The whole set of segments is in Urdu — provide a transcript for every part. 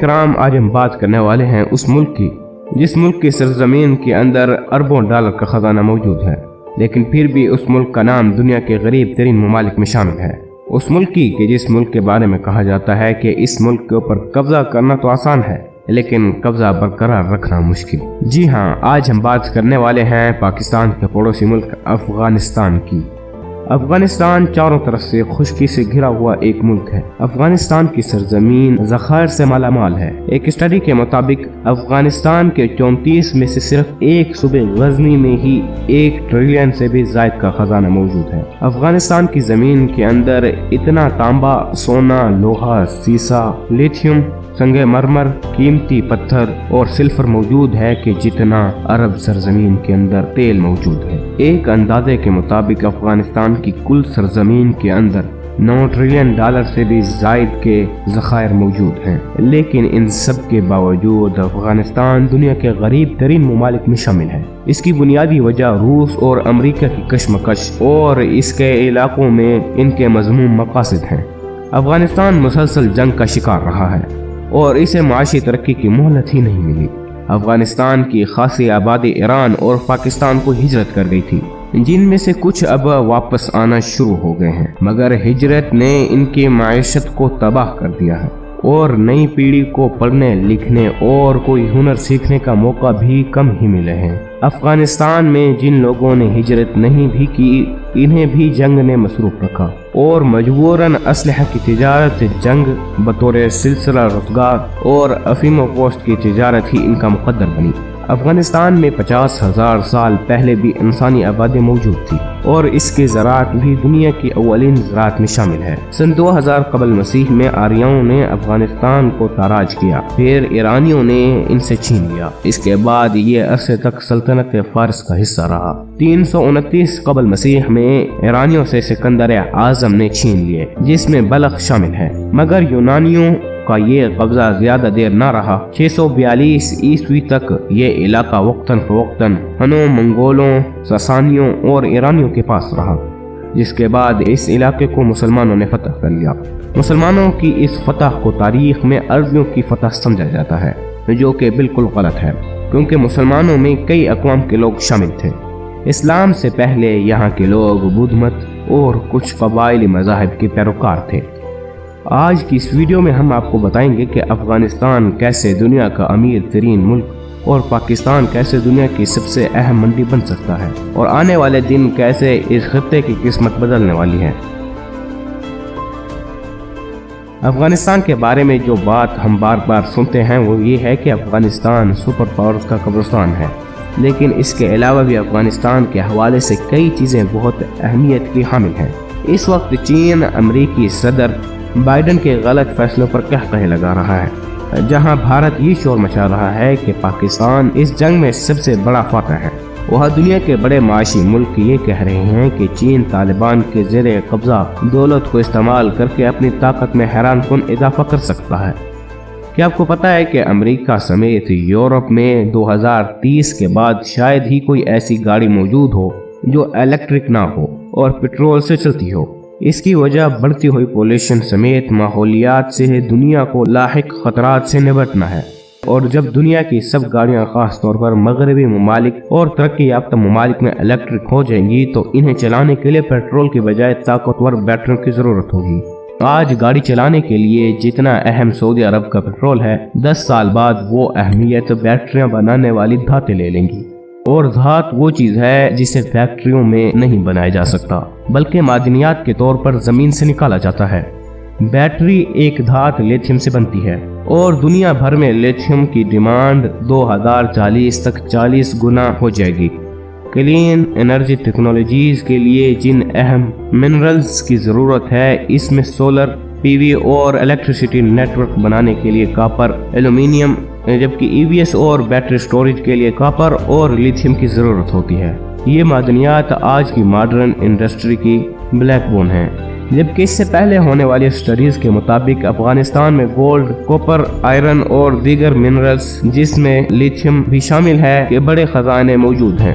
کرام، آج ہم بات کرنے والے ہیں اس ملک کی جس ملک کی سرزمین کے اندر اربوں ڈالر کا خزانہ موجود ہے، لیکن پھر بھی اس ملک کا نام دنیا کے غریب ترین ممالک میں شامل ہے۔ اس ملک کی کہ جس ملک کے بارے میں کہا جاتا ہے کہ اس ملک کے اوپر قبضہ کرنا تو آسان ہے لیکن قبضہ برقرار رکھنا مشکل۔ جی ہاں، آج ہم بات کرنے والے ہیں پاکستان کے پڑوسی ملک افغانستان کی۔ افغانستان چاروں طرف سے خشکی سے گھرا ہوا ایک ملک ہے۔ افغانستان کی سرزمین ذخائر سے مالا مال ہے۔ ایک اسٹڈی کے مطابق افغانستان کے 34 میں سے صرف ایک صوبے غزنی میں ہی 1 ٹریلین سے بھی زائد کا خزانہ موجود ہے۔ افغانستان کی زمین کے اندر اتنا تانبا، سونا، لوہا، سیسا، لیتھیم، سنگ مرمر، قیمتی پتھر اور سلفر موجود ہے کہ جتنا عرب سرزمین کے اندر تیل موجود ہے۔ ایک اندازے کے مطابق افغانستان کی کل سرزمین کے اندر 9 ٹریلین ڈالر سے بھی زائد کے ذخائر موجود ہیں، لیکن ان سب کے باوجود افغانستان دنیا کے غریب ترین ممالک میں شامل ہے۔ اس کی بنیادی وجہ روس اور امریکہ کی کشمکش اور اس کے علاقوں میں ان کے مذموم مقاصد ہیں۔ افغانستان مسلسل جنگ کا شکار رہا ہے اور اسے معاشی ترقی کی مہلت ہی نہیں ملی۔ افغانستان کی خاصی آبادی ایران اور پاکستان کو ہجرت کر گئی تھی، جن میں سے کچھ اب واپس آنا شروع ہو گئے ہیں، مگر ہجرت نے ان کی معیشت کو تباہ کر دیا ہے اور نئی پیڑھی کو پڑھنے لکھنے اور کوئی ہنر سیکھنے کا موقع بھی کم ہی ملے ہیں۔ افغانستان میں جن لوگوں نے ہجرت نہیں بھی کی، انہیں بھی جنگ نے مصروف رکھا اور مجبوراً اسلحہ کی تجارت، جنگ بطور سلسلہ روزگار اور افیم و گوشت کی تجارت ہی ان کا مقدر بنی۔ افغانستان میں 50,000 سال پہلے بھی انسانی آبادی موجود تھی اور اس کی زراعت بھی دنیا کی اولین زراعت میں شامل ہے۔ سن 2000 قبل مسیح میں آریاؤں نے افغانستان کو تاراج کیا، پھر ایرانیوں نے ان سے چھین لیا۔ اس کے بعد یہ عرصے تک سلطنت فارس کا حصہ رہا۔ 329 قبل مسیح میں ایرانیوں سے سکندر اعظم نے چھین لیے، جس میں بلخ شامل ہے، مگر یونانیوں کا یہ قبضہ زیادہ دیر نہ رہا۔ 642 عیسوی تک یہ علاقہ وقتاً فوقتاً ہنوں، منگولوں، ساسانیوں اور ایرانیوں کے پاس رہا، جس کے بعد اس علاقے کو مسلمانوں نے فتح کر لیا۔ مسلمانوں کی اس فتح کو تاریخ میں عربیوں کی فتح سمجھا جاتا ہے، جو کہ بالکل غلط ہے، کیونکہ مسلمانوں میں کئی اقوام کے لوگ شامل تھے۔ اسلام سے پہلے یہاں کے لوگ بدھ مت اور کچھ قبائلی مذاہب کے پیروکار تھے۔ آج کی اس ویڈیو میں ہم آپ کو بتائیں گے کہ افغانستان کیسے دنیا کا امیر ترین ملک اور پاکستان کیسے دنیا کی سب سے اہم منڈی بن سکتا ہے، اور آنے والے دن کیسے اس خطے کی قسمت بدلنے والی ہے۔ افغانستان کے بارے میں جو بات ہم بار بار سنتے ہیں وہ یہ ہے کہ افغانستان سپر پاورز کا قبرستان ہے، لیکن اس کے علاوہ بھی افغانستان کے حوالے سے کئی چیزیں بہت اہمیت کی حامل ہیں۔ اس وقت چین امریکی صدر بائیڈن کے غلط فیصلوں پر قہقہے لگا رہا ہے، جہاں بھارت یہ شور مچا رہا ہے کہ پاکستان اس جنگ میں سب سے بڑا فاتح ہے۔ وہاں دنیا کے بڑے معاشی ملک یہ کہہ رہے ہیں کہ چین طالبان کے زیر قبضہ دولت کو استعمال کر کے اپنی طاقت میں حیران کن اضافہ کر سکتا ہے۔ کیا آپ کو پتہ ہے کہ امریکہ سمیت یورپ میں 2030 کے بعد شاید ہی کوئی ایسی گاڑی موجود ہو جو الیکٹرک نہ ہو اور پٹرول سے چلتی ہو؟ اس کی وجہ بڑھتی ہوئی پولوشن سمیت ماحولیات سے دنیا کو لاحق خطرات سے نمٹنا ہے، اور جب دنیا کی سب گاڑیاں خاص طور پر مغربی ممالک اور ترقی یافتہ ممالک میں الیکٹرک ہو جائیں گی تو انہیں چلانے کے لیے پیٹرول کی بجائے طاقتور بیٹریوں کی ضرورت ہوگی۔ آج گاڑی چلانے کے لیے جتنا اہم سعودی عرب کا پیٹرول ہے، 10 سال بعد وہ اہمیت بیٹریاں بنانے والی دھاتیں لے لیں گی، اور دھات وہ چیز ہے جسے فیکٹریوں میں نہیں بنایا جا سکتا بلکہ معدنیات کے طور پر زمین سے نکالا جاتا ہے۔ بیٹری ایک دھات لیتھیم سے بنتی ہے اور دنیا بھر میں لیتھیم کی ڈیمانڈ 2040 تک 40 گنا ہو جائے گی۔ کلین انرجی ٹیکنالوجیز کے لیے جن اہم منرلز کی ضرورت ہے، اس میں سولر، پی وی اور الیکٹریسٹی نیٹ ورک بنانے کے لیے کاپر، ایلومینیم، جبکہ ای وی ایس اور بیٹری سٹوریج کے لیے کاپر اور لیتھیم کی ضرورت ہوتی ہے۔ یہ معدنیات آج کی ماڈرن انڈسٹری کی بلیک بون ہیں، جبکہ اس سے پہلے ہونے والی اسٹڈیز کے مطابق افغانستان میں گولڈ، کوپر، آئرن اور دیگر منرلز جس میں لیتھیم بھی شامل ہے کے بڑے خزانے موجود ہیں۔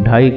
$2.5